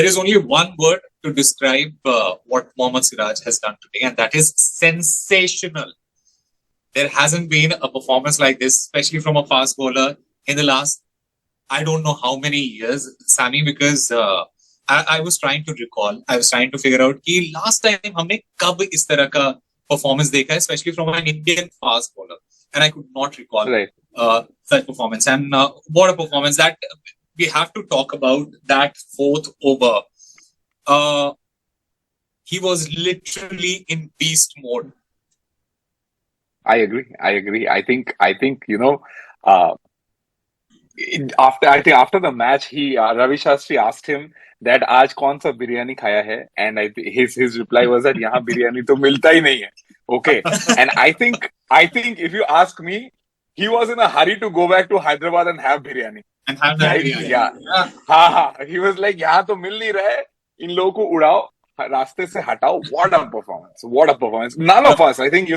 There is only one word to describe what Md Siraj has done today, and that is sensational. There hasn't been a performance like this, especially from a fast bowler, in the last, I don't know how many years, Sammy, because I was trying to recall, I was trying to figure out कि last time हमने कब इस तरह का performance देखा, especially from an Indian fast bowler, and I could not recall such performance. And what a performance! That we have to talk about that fourth over. He was literally in beast mode. I agree. I think after the match, Ravi Shastri asked him that आज कौन सा बिरयानी खाया है, and his reply was that यहाँ बिरयानी तो मिलता ही नहीं है. Okay, and I think if you ask me, he was in a hurry to go back to Hyderabad and have biryani. Yeah. He was like, यहाँ तो मिल नहीं रहा है, इन लोगों को उड़ाओ, रास्ते से हटाओ. What a performance! None of us, I think,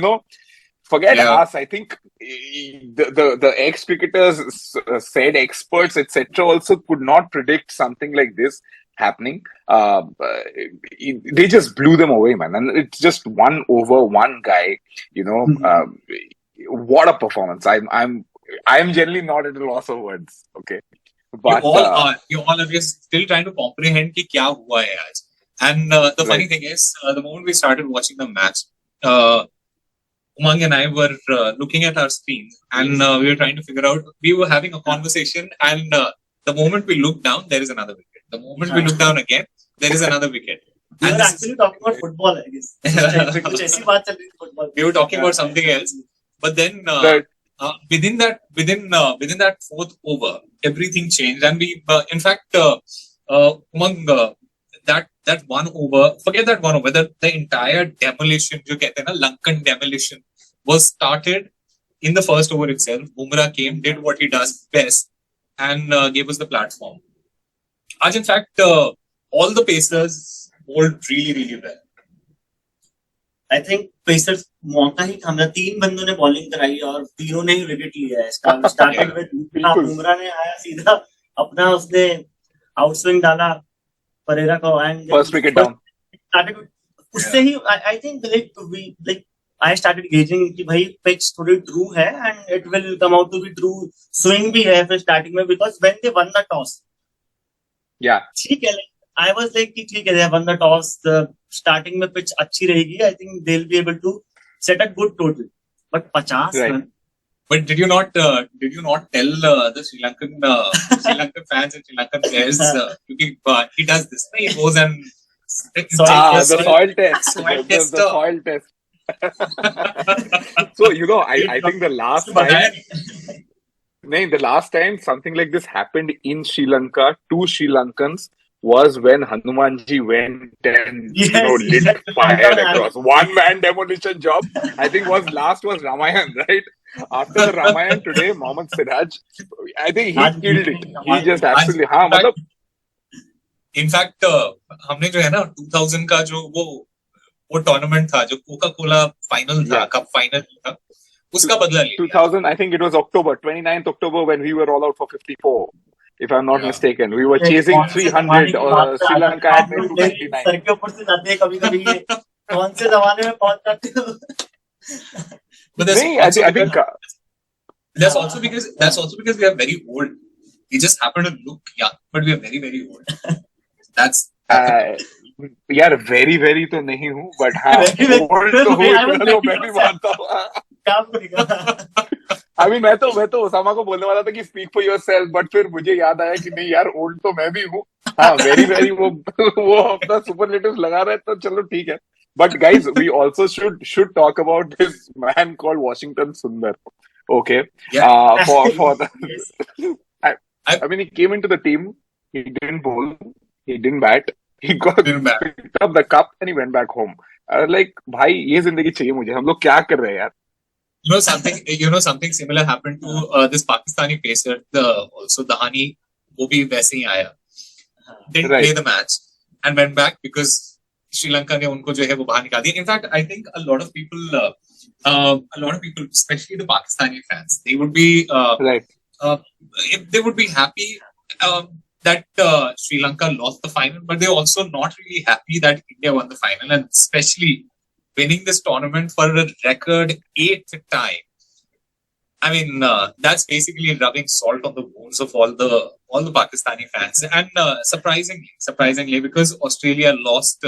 forget us. I think the ex-cricketers said, experts, etc., also could not predict something like this happening. They just blew them away, man. And it's just one over, one guy. What a performance! I'm generally not at a loss of words. Okay, but you all are just still trying to comprehend कि क्या हुआ है आज. And the funny thing is, the moment we started watching the match, Umang and I were looking at our screens, and we were trying to figure out. We were having a conversation, and the moment we look down, there is another wicket. The moment we look down again, there is another wicket. We were actually talking about football, I guess. We were talking about something else, but then within that fourth over, everything changed, and we, in fact, Umang, that one over, forget that one over, the entire demolition, जो कहते हैं ना, Lankan demolition, was started in the first over itself. Bumrah came, did what he does best, and gave us the platform. As in fact, all the Pacers bowled really well. I think Pacers मौका ही था, 3 बंदों ने bowling कराई और तीनों ने ही wicket लिया है. Started with बुमराह ने आया सीधा अपना, उसने आउटस्विंग डाला Pereira को, and first wicket down. उससे ही I think I started gauging कि भाई pitch थोड़ी true है, and it will come out to be true. Swing भी है फिर starting में, because when they won the toss, ठीक है, I was like कि ठीक है, they won the toss, starting में pitch अच्छी रहेगी, I think they'll be able to set a good total. But 50 run. But did you not tell the Sri Lankan fans and Sri Lankan players, he does this, he goes and the soil test. The soil test. So I think the last time something like this happened in Sri Lanka to Sri Lankans was when Hanumanji went and lit fire across. One man demolition job. I think last was Ramayan, right? After the Ramayan today, Md Siraj, I think he killed it. He just absolutely, मतलब. In fact, हमने जो है ना 2000 का जो वो tournament था, जो Coca-Cola final था, cup final था, उसका बदला लिया. 2000, I think it was October, 29th October, when we were all out for 54. If I'm not mistaken, we were chasing 300. Sri Lanka had made 299. Sir के ऊपर से जाते हैं कभी-कभी ये कौन से जमाने में पहुंच जाते हैं. But that's also because we are very old. We just happen to look young, but we are very old. That's यार very तो नहीं हूँ, but हाँ old तो हूँ, मैं भी मानता हूँ. क्या बोलेगा? अभी मैं तो ओसामा को बोलने वाला था कि speak for yourself, but फिर मुझे याद आया कि नहीं यार old तो मैं भी हूँ. हाँ very वो अपना superlatives लगा रहा है, तो चलो ठीक है. But guys, we also should talk about this man called Washington Sundar. Okay. Yeah. For the I mean, he came into the team, he didn't bowl, he didn't bat, he picked up the cup and he went back home. Like, भाई ये जिंदगी चाहिए मुझे, हम लोग क्या कर रहे हैं यार? Something similar happened to this Pakistani pacer, also Dahani, वो भी वैसे ही आया. Didn't play the match and went back because Sri Lanka ने उनको जो है वो बाहर निकाल दिया. In fact, I think a lot of people, especially the Pakistani fans, they would be they would be happy that Sri Lanka lost the final, but they're also not really happy that India won the final, and especially winning this tournament for a record 8th time. I mean, that's basically rubbing salt on the wounds of all the Pakistani fans, and surprisingly, because Australia lost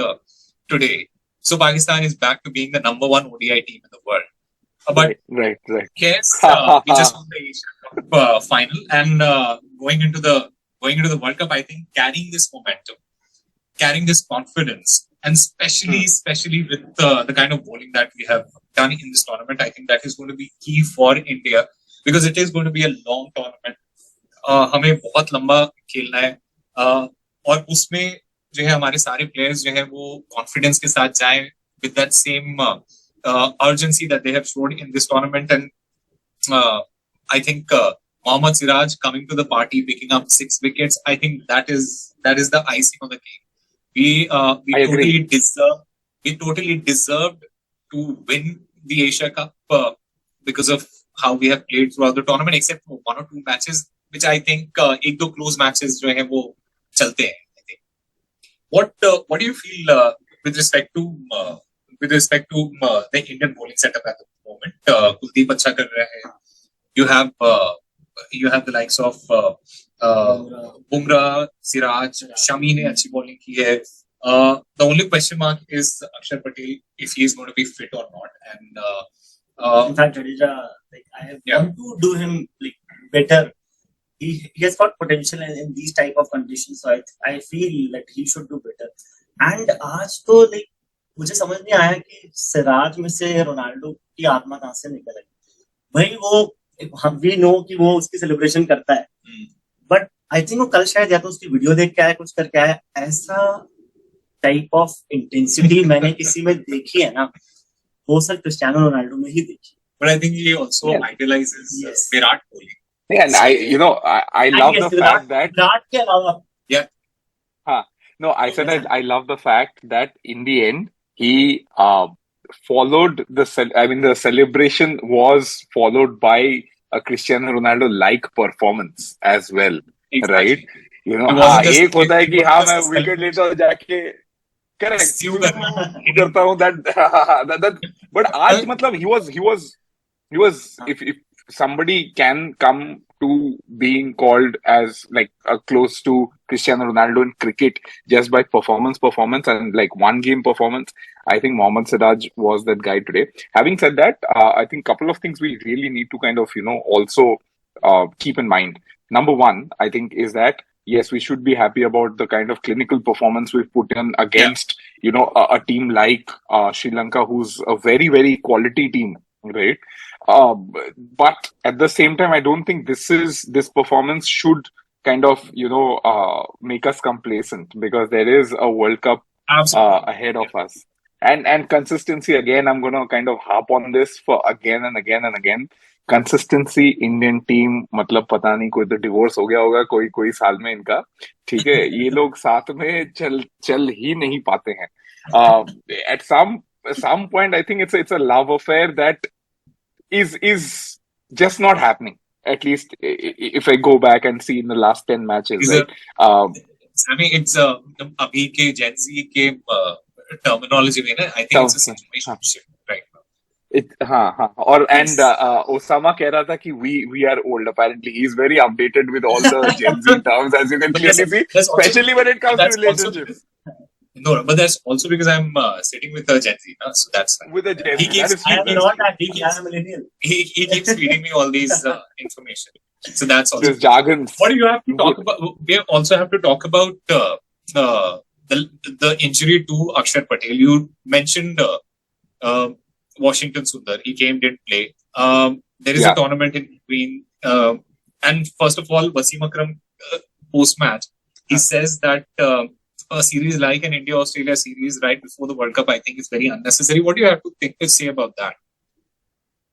today, so Pakistan is back to being the number one ODI team in the world. But right. yes, we just won the Asia Cup final, and going into the World Cup, I think carrying this momentum, carrying this confidence, and especially with the kind of bowling that we have done in this tournament, I think that is going to be key for India, because it is going to be a long tournament. हमें बहुत लंबा खेलना है, और उसमें जो है हमारे सारे प्लेयर्स जो है वो कॉन्फिडेंस के साथ जाएं with that same urgency that they have showed in this tournament. And I think Mohammad Siraj coming to the party, picking up 6 wickets, I think that is the icing on the cake. We totally deserved to win the Asia Cup because of how we have played throughout the tournament, except for 1 or 2 matches, which I think एक दो close matches जो हैं वो चलते हैं. I think. What do you feel with respect to the Indian bowling setup at the moment? Kuldeep अच्छा कर रहा है. You have the likes of Bumrah, Siraj, Shami ने अच्छी bowling की है. The only question mark is Akshar Patel, if he is going to be fit or not. And in fact, Jadeja, I want to do him better. He has got potential in these type of conditions, so I feel that he should do better. And आज तो मुझे समझ नहीं आया कि सिराज में से Ronaldo की आत्मा कहाँ से निकल आई. भाई वो we know कि वो उसकी सेलिब्रेशन करता है, बट आई थिंक वो कल शायद या तो उसकी वीडियो देख के आया, कुछ करके आया. ऐसा टाइप ऑफ इंटेंसिटी मैंने किसी में देखी है ना, वो सर क्रिस्टियानो रोनाल्डो में ही देखी. But I think he also idolizes Virat Kohli. Yeah, and I love the fact that Virat के अलावा I love the fact that in the end he followed the celebration was followed by a Cristiano Ronaldo like performance as well. Exactly. Right? You know, एक होता है कि मैं wicket लेता हूँ जाके correct करता हूँ that but आज मतलब he was if somebody can come to being called as close to Cristiano Ronaldo in cricket just by performance and one game performance, I think Mohammad Siraj was that guy today. Having said that, I think a couple of things we really need to kind of also keep in mind. Number one, I think, is that yes, we should be happy about the kind of clinical performance we've put in against a team like Sri Lanka, who's a very, very quality team, right? But at the same time, I don't think this performance should kind of make us complacent, because there is a World Cup ahead of us. And consistency, again, I'm going to kind of harp on this for again and again. Consistency, Indian team, मतलब पता नहीं कोई तो divorce हो गया होगा कोई साल में इनका, ठीक है, ये लोग साथ में चल ही नहीं पाते हैं. At some point, I think it's a love affair that is just not happening. At least if I go back and see in the last 10 matches, right? I mean, it's अभी के Gen Z के terminology में ना, I think it's a situation right now. And Osama कह रहा था कि we are old. Apparently, he's very updated with all the Gen Z terms, as you can clearly see, especially when it comes to relationships. No, but that's also because I'm sitting with a Gen Z, so that's fine. With a Gen Z. I am not that big. I am a millennial. He keeps feeding me all these information. So that's also this jargon. What do you have to talk about? We also have to talk about the injury to Akshar Patel. You mentioned Washington Sundar. He didn't play. There is a tournament in between. And first of all, Wasim Akram, post-match, he says that a series like an India-Australia series right before the World Cup, I think, is very unnecessary. What do you have to say about that?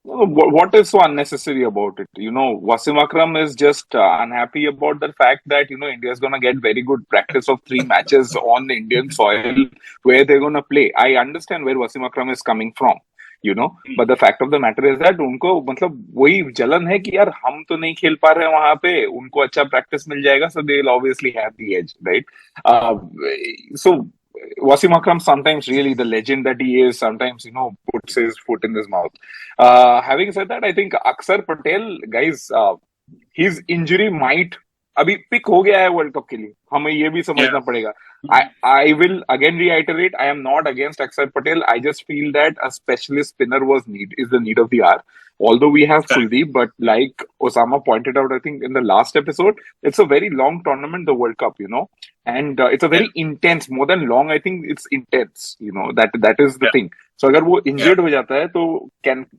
What is so unnecessary about it? Wasim Akram is just unhappy about the fact that, India is going to get very good practice of 3 matches on Indian soil where they're going to play. I understand where Wasim Akram is coming from. you know. But the fact of the matter is that उनको मतलब वही जलन है कि यार हम तो नहीं खेल पा रहे हैं वहां पे, उनको अच्छा प्रैक्टिस मिल जाएगा, so they will obviously have the edge, right? So Wasim Akram, sometimes really the legend that he is, sometimes, you know, puts his foot in his mouth. Having said that, I think Akshar Patel, guys, his injury might अभी pick हो गया है world cup के लिए, हमें ये भी समझना पड़ेगा. I will again reiterate, I am not against Akshar Patel. I just feel that a specialist spinner is the need of the hour. Although we have Kuldeep, but like Osama pointed out, I think in the last episode, it's a very long tournament, the World Cup, you know, and it's a very intense, more than long, I think it's intense, you know, that is the thing. So अगर वो injured हो जाता है, तो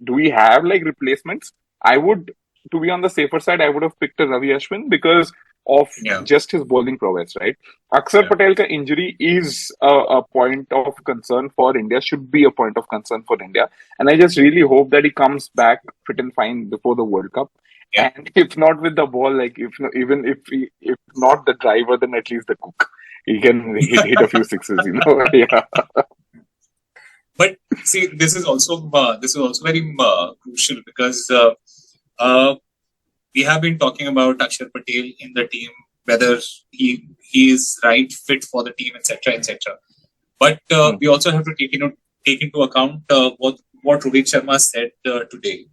do we have like replacements? I would, to be on the safer side, I would have picked a Ravi Ashwin because of just his bowling prowess, right? Akshar Patel ka injury is a point of concern for India, should be a point of concern for India. And I just really hope that he comes back fit and fine before the World Cup. And if not with the ball, like if not the driver, then at least the cook. He can hit a few sixes, you know. But see, this is also very crucial because we have been talking about Akshar Patel in the team, whether he is right fit for the team, etc., etc. But we also have to take into account what Rohit Sharma said today.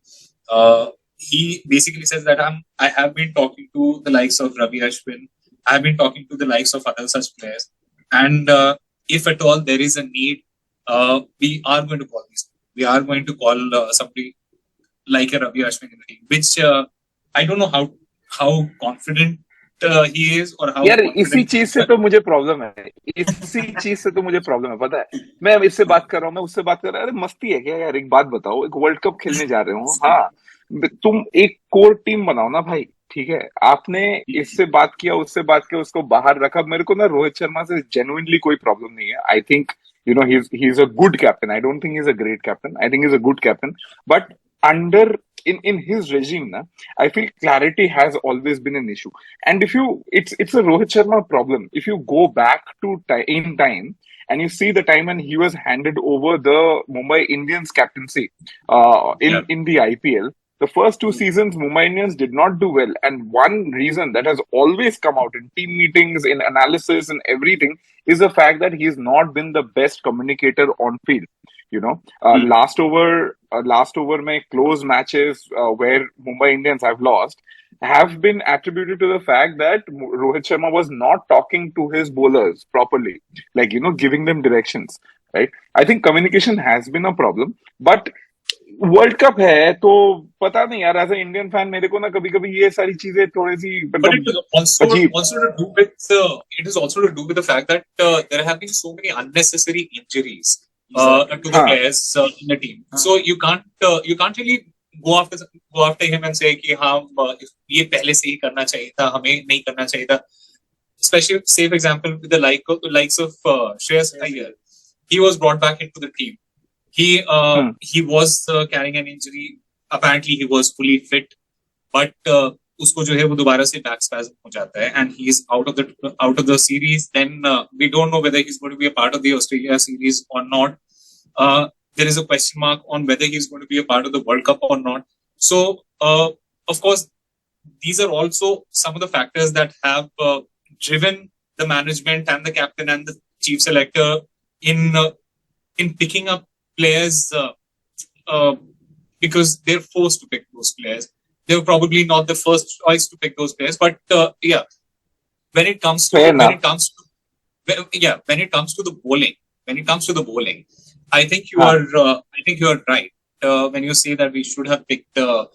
He basically says that I have been talking to the likes of Ravi Ashwin, I have been talking to the likes of other such players, and if at all there is a need, we are going to call these. We are going to call somebody like a Ravi Ashwin in the team, which I don't know how confident he is or how. यार इसी चीज से तो मुझे problem है, पता है. मैं इससे बात कर रहा हूँ, मैं उससे बात कर रहा हूँ, अरे मस्ती है क्या यार? एक बात बताओ, एक वर्ल्ड कप खेलने जा रहे हो, हाँ, तुम एक कोर टीम बनाओ ना भाई, ठीक है? आपने इससे बात किया, उससे बात किया, उसको बाहर रखा. मेरे को ना रोहित शर्मा से जेन्युइनली कोई प्रॉब्लम नहीं है. I think, you know, he's a good captain. I don't think he's a great captain. I think he's a good captain. But in his regime, I feel clarity has always been an issue. And it's a Rohit Sharma problem. If you go back to in time and you see the time when he was handed over the Mumbai Indians captaincy in the IPL, the first two seasons, Mumbai Indians did not do well. And one reason that has always come out in team meetings, in analysis and everything is the fact that he's not been the best communicator on field. You know, last over mein close matches where Mumbai Indians have lost have been attributed to the fact that Rohit Sharma was not talking to his bowlers properly, like, you know, giving them directions, right? I think communication has been a problem, but world cup है तो पता नहीं यार, as a Indian fan मेरे को ना कभी कभी ये सारी चीजें थोड़ी सी it is also to do with the fact that there have been so many unnecessary injuries to the players in the team. So you can't really go after him and say कि हाँ ये पहले से ही करना चाहिए था, हमें नहीं करना चाहिए था. Especially, say for example, with the likes of Shreyas Iyer, he was brought back into the team. He was carrying an injury. Apparently, he was fully fit, but उसको जो है वो दोबारा से back spasm हो जाता है, and he is out of the series. Then we don't know whether he's going to be a part of the Australia series or not. There is a question mark on whether he's going to be a part of the World Cup or not. So, of course, these are also some of the factors that have driven the management and the captain and the chief selector in picking up players because they're forced to pick those players. They were probably not the first choice to pick those players, but when it comes to the bowling, I think you are right when you say that we should have picked a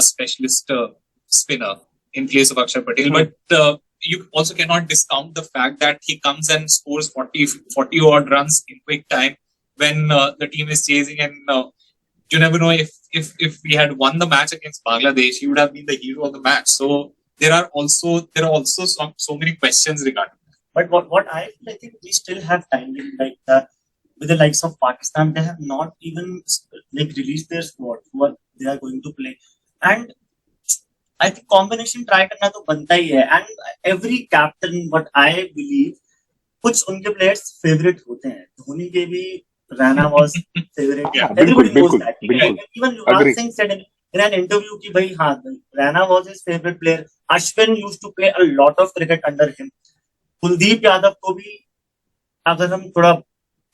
specialist spinner in place of Akshar Patel. But you also cannot discount the fact that he comes and scores 40 odd runs in quick time when the team is chasing, and you never know if we had won the match against Bangladesh, he would have been the hero of the match. So there are also so many questions regarding that. But what I think we still have time, like with the likes of Pakistan, they have not even like released their squad, what they are going to play, and I think combination try करना तो बनता ही है. And every captain, what I believe, कुछ उनके players favorite होते हैं. धोनी के भी Rana was favorite. Yeah, Everybody knows बिल्कुल, that. बिल्कुल. Even Yuvraj Agree. Singh said in an interview कि भाई हाँ, Rana was his favorite player. Ashwin used to play a lot of cricket under him. Kuldeep Yadav को भी अगर हम थोड़ा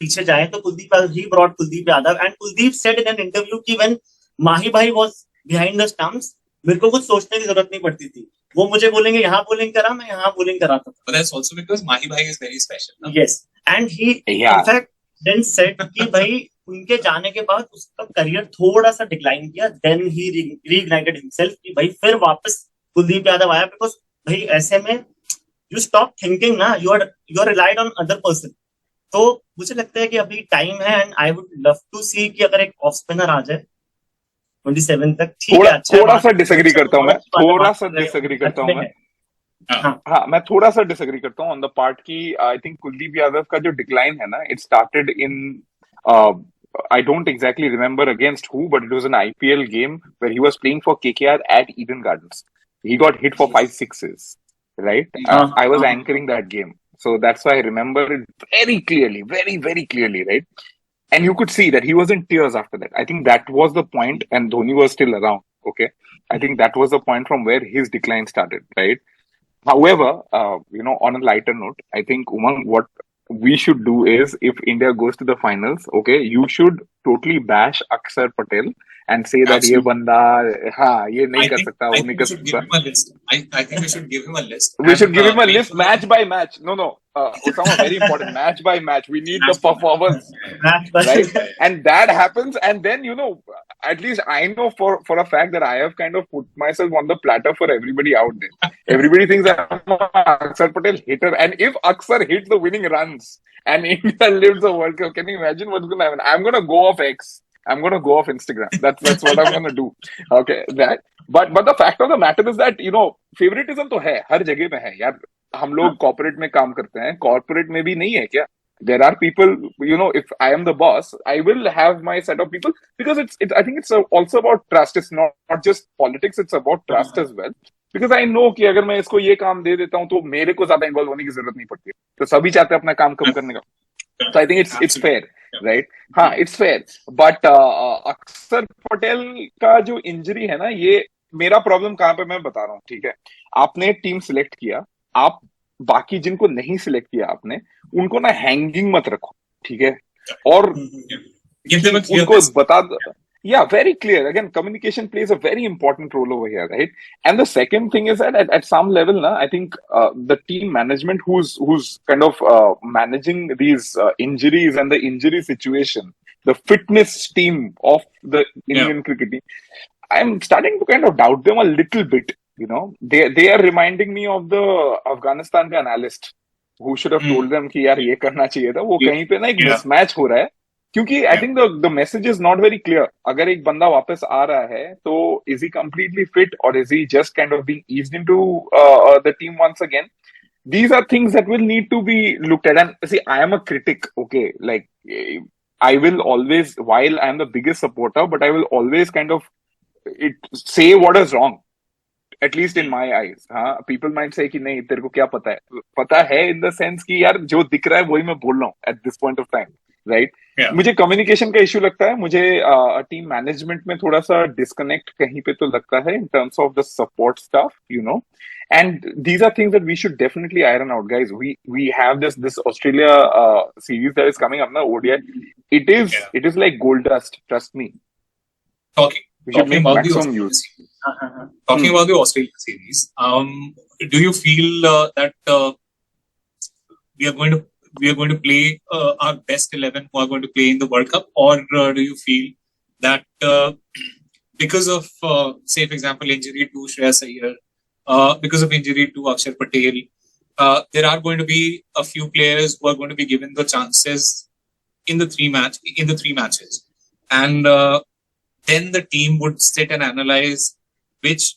पीछे जाएं तो Kuldeep Yadav, he brought Kuldeep Yadav, and Kuldeep said in an interview कि when माही भाई was behind the stumps, मेरे को कुछ सोचने की जरूरत नहीं पड़ती थी. वो मुझे बोलेंगे यहाँ bowling करा, मैं यहाँ bowling कराता था. But that's also because Mahi Bhai is very special. No? Yes, and he in fact then said कि भाई उनके जाने के बाद उसका करियर थोड़ा सा डिक्लाइन किया. Then he reignited himself कि भाई फिर वापस कुलदीप यादव आया, because भाई ऐसे में you stop thinking ना, you are relied on other person. तो मुझे लगता है कि अभी टाइम है, and I would love to see कि अगर एक ऑफ स्पिनर आ जाए 27 तक, ठीक है. अच्छा, थोड़ा सा डिसएग्री करता हूँ मैं, थोड़ा सा डिसएग्री करता हूँ मैं. हाँ, मैं थोड़ा सा डिसएग्री करता हूँ ऑन द पार्ट की आई थिंक कुलदीप यादव का जो डिक्लाइन है ना, it started in I don't exactly remember against who, but it was an IPL game where he was playing for KKR at Eden Gardens. He got hit for 5 sixes, right? I was anchoring that game. So that's why I remember it very clearly, very, very clearly, right? And you could see that he was in tears after that. I think that was the point, and Dhoni was still around, okay? I think that was the point from where his decline started, right? However, on a lighter note, I think, Umang, what we should do is, if India goes to the finals, okay, you should totally bash Akshar Patel and say that ये बंदा ये नहीं कर सकता, वो नहीं कर सकता. I think we should give him a list. We should give him a list match by match. No, Osama, very important. Match by match. We need the performance, right? And that happens, and then at least I know for a fact that I have kind of put myself on the platter for everybody out there. Everybody thinks I'm an Akshar Patel hater, and if Akshar hits the winning runs and India lives the World Cup, can you imagine what's going to happen? I'm going to go off X. I'm going to go off Instagram. That's what I'm going to do. Okay, that. But the fact of the matter is that favoritism तो है, हर जगह में है यार. हम लोग corporate में काम करते हैं, corporate में भी नहीं है क्या? There are people, if I am the boss, I will have my set of people, because I think it's also about trust. It's not just politics, it's about trust as well. Because I know कि अगर मैं इसको ये काम दे देता हूँ तो मेरे को ज्यादा इन्वॉल्व होने की जरूरत नहीं पड़ती. तो सभी चाहते हैं अपना काम कम करने का. So I think it's fair, right? हाँ, it's fair. But अक्षर पटेल का जो इंजरी है ना, ये मेरा प्रॉब्लम कहाँ पे मैं बता रहा हूँ, ठीक है? आपने टीम सिलेक्ट किया, आप बाकी जिनको नहीं सिलेक्ट किया आपने, उनको ना हैंगिंग मत रखो, ठीक है? और उनको बता दो. Yeah, very clear. Again, communication plays a very important role over here, right? And the second thing is that at some level, I think the team management who's kind of managing these injuries and the injury situation, the fitness team of the Indian cricket team, I'm starting to kind of doubt them a little bit. They are reminding me of the Afghanistan analyst who should have told them कि यार ये करना चाहिए था. वो कहीं पे ना एक mismatch हो रहा है. क्योंकि I think the message is not very clear. अगर एक बंदा वापस आ रहा है तो इज ही कंप्लीटली फिट और is he just kind of being eased into the team once again. These are things that will need to be looked at. And see, I am a critic, okay? Like, I will always, while I am the biggest supporter, but I will always kind of say what is wrong, at least in my eyes. हाँ, people might say कि नहीं तेरे को क्या पता है. पता है in the sense कि यार जो दिख रहा है वही मैं बोल रहा हूँ at this point of time. Right. मुझे कम्युनिकेशन का इश्यू लगता है. मुझे टीम मैनेजमेंट में थोड़ा सा डिस्कनेक्ट कहीं पे तो लगता है in terms of the support staff, and these are things that we should definitely iron out, guys. We have this Australia series that is coming up now, ODI. It is like gold dust, trust me. We should make maximum use. Talking about the Australia series, do you feel that we are going to play our best 11 who are going to play in the World Cup, or do you feel that because of, say for example, injury to Shreyas Iyer, because of injury to Akshar Patel, there are going to be a few players who are going to be given the chances in the three matches, and then the team would sit and analyze which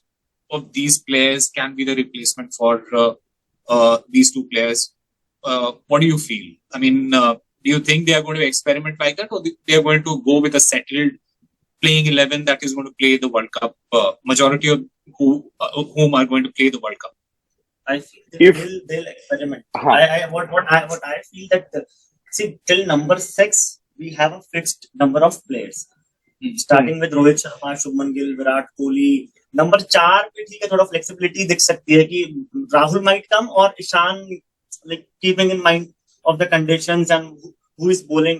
of these players can be the replacement for these two players. What do you feel? I mean, do you think they are going to experiment like that, or they are going to go with a settled playing 11 that is going to play the World Cup? Majority of whom are going to play the World Cup? I feel they'll experiment. What I feel that see till number 6 we have a fixed number of players. Starting with Rohit Sharma, Shubman Gill, Virat Kohli. Number 4 पे ठीक है, थोड़ा flexibility दिख सकती है कि Rahul might come और Ishan, like keeping in mind of the conditions and who is bowling,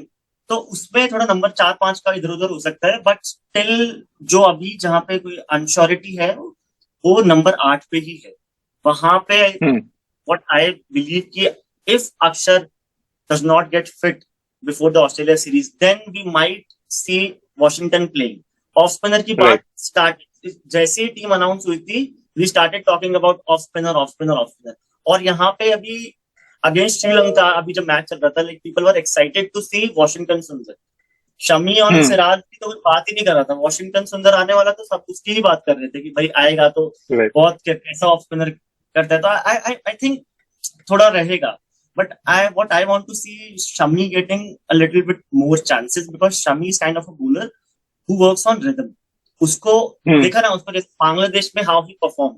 तो उसमें थोड़ा नंबर 4-5 का इधर उधर हो सकता है. बट स्टिल जो अभी जहां पे कोई अनश्योरिटी है वो नंबर 8 पे ही है. वहां पे व्हाट आई बिलीव कि इफ अक्षर does not get fit before the Australia series, then we might see Washington playing. Off spinner की बात start जैसे ही टीम अनाउंस हुई थी, we started talking about off spinner. और यहाँ पे अभी अगेंस्ट श्रीलंका अभी जब मैच चल रहा था, like people were excited to see Washington सुंदर. शमी और सिराज की तो बात ही नहीं कर रहा था. वॉशिंगटन सुंदर आने वाला तो सब उसकी ही बात कर रहे थे कि भाई आएगा तो बहुत कैसा ऑफ स्पिनर करता है. तो आई थिंक थोड़ा रहेगा. But what I want to see is Shami getting a little bit more chances because Shami is kind of a bowler who works on rhythm. उसको देखा ना, उसको जैसे बांग्लादेश में how he performed.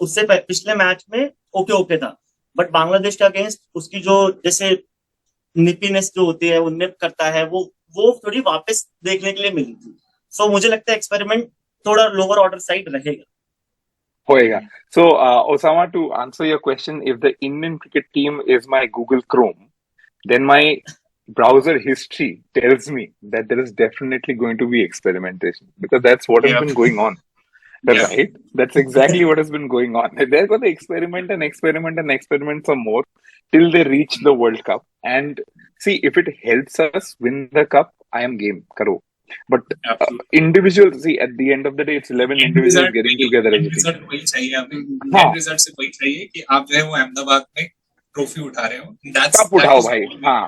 उससे पिछले मैच में ओके था, बट बांग्लादेश के अगेंस्ट उसकी जो जैसे निपीनेस जो होती है, वो निप करता है, वो थोड़ी वापस देखने के लिए मिली थी. सो मुझे लगता है एक्सपेरिमेंट थोड़ा लोअर ऑर्डर साइड रहेगा. होएगा. So, Osama, to answer your question, if the Indian cricket team is my Google Chrome, then my browser history tells me that there is definitely going to be experimentation because that's what has been going on. Right? That's exactly what has been going on. They're going to experiment some more till they reach the World Cup. And see, if it helps us win the cup, I am game. Karo. But individuals, see, at the end of the day, it's 11 individuals getting together. Result वही चाहिए हमें. And result से वही चाहिए कि आप जो है वो अहमदाबाद में ट्रॉफी उठा रहे हो. कप उठाओ भाई. हाँ,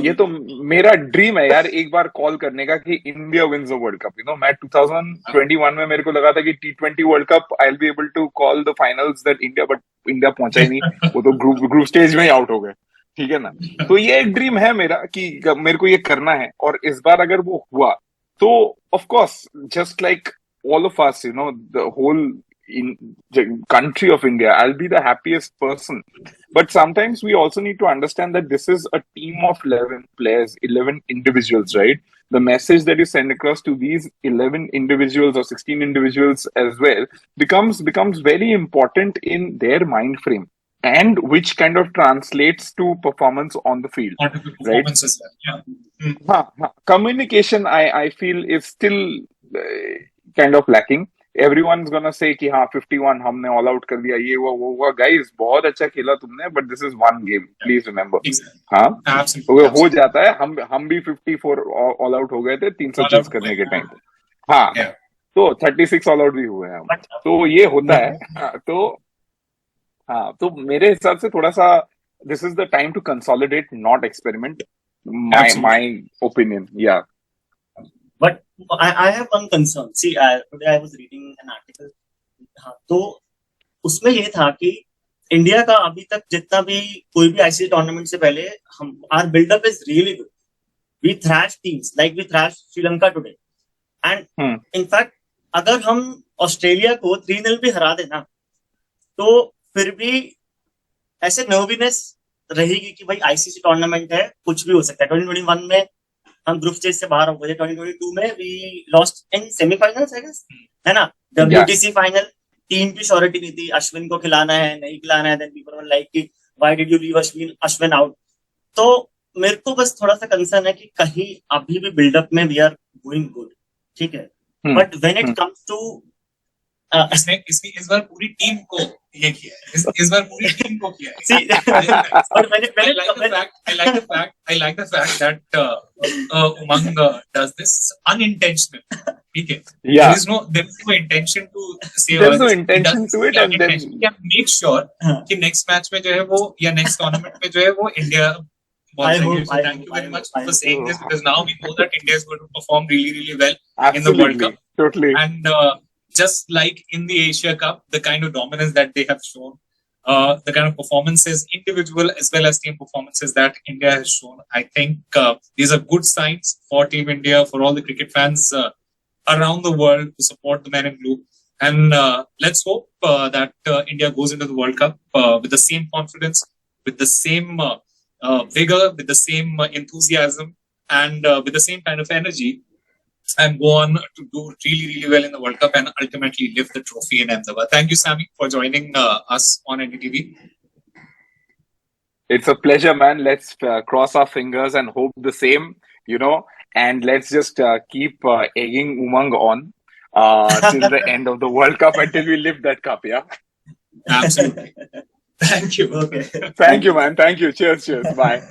ये तो मेरा ड्रीम है यार, एक बार कॉल करने का कि India wins the world cup. मैं 2021 में मेरे को लगा था कि T20 world cup I will be able to call the finals that India, but India पहुंचा ही नहीं. वो तो ग्रुप स्टेज में ही आउट हो गए. ठीक है ना. तो ये एक ड्रीम है मेरा कि मेरे को ये करना है. और इस बार अगर वो हुआ तो of course just like all of us, the whole country of India, I'll be the happiest person. But sometimes we also need to understand that this is a team of 11 players, 11 individuals, right? The message that you send across to these 11 individuals or 16 individuals as well becomes very important in their mind frame, and which kind of translates to performance on the field, right? Communication, I feel, is still kind of lacking. Everyone's gonna say कि हाँ 51 हमने all out कर दिया, ये वो हुआ. Guys बहुत अच्छा खेला तुमने, but this is one game, please remember. हाँ, हो जाता है. हम भी 54 ऑल आउट हो गए थे 330 करने के टाइम पे. हाँ, तो 36 ऑल आउट भी हुए हैं हम. तो ये होता है. तो मेरे हिसाब से थोड़ा सा this is the time to consolidate, not experiment. My opinion. या But I have one concern. See, today I was reading an article. हाँ, तो उसमें ये था कि इंडिया का अभी तक जितना भी कोई भी आईसीसी टूर्नामेंट से पहले हम our buildup is really good. We thrash teams like we thrash Sri Lanka today. And in fact अगर हम ऑस्ट्रेलिया को 3-0 भी हरा देना तो फिर भी ऐसे नर्वीनेस रहेगी कि भाई आईसीसी टूर्नामेंट है, कुछ भी हो सकता है. 2021 में हम ग्रुप स्टेज से बाहर हो गए. 2022 में we lost in semifinals, I guess, है ना. WTC फाइनल, टीम की श्योरिटी नहीं थी, अश्विन को खिलाना है नहीं खिलाना है. देन पीपल वर लाइक कि why did you leave Ashwin out. तो मेरे को बस थोड़ा सा कंसर्न है कि कहीं अभी भी बिल्डअप में वी आर गोइंग गुड, ठीक है, but when it comes to इसने इस बार पूरी टीम को ये किया है. इस बार पूरी टीम को किया है. I like the fact that Umang does this unintentional. ठीक है. There is no intention to say. There's no intention to it, and then make sure कि next match में जो है वो, या next tournament में जो है वो India. Thank you very much for saying this, because now we know that India is going to perform really, really well in the World Cup. Totally. And just like in the Asia Cup, the kind of dominance that they have shown, the kind of performances, individual as well as team performances that India has shown, I think these are good signs for Team India, for all the cricket fans around the world to support the men in blue. And let's hope that India goes into the World Cup with the same confidence, with the same vigor, with the same enthusiasm and with the same kind of energy and go on to do really, really well in the World Cup and ultimately lift the trophy in Ahmedabad. Thank you, Sammy, for joining us on NDTV. It's a pleasure, man. Let's cross our fingers and hope the same, and let's just keep egging Umang on till the end of the World Cup until we lift that cup, yeah? Absolutely. Thank you. Okay. Thank you, man. Thank you. Cheers. Bye.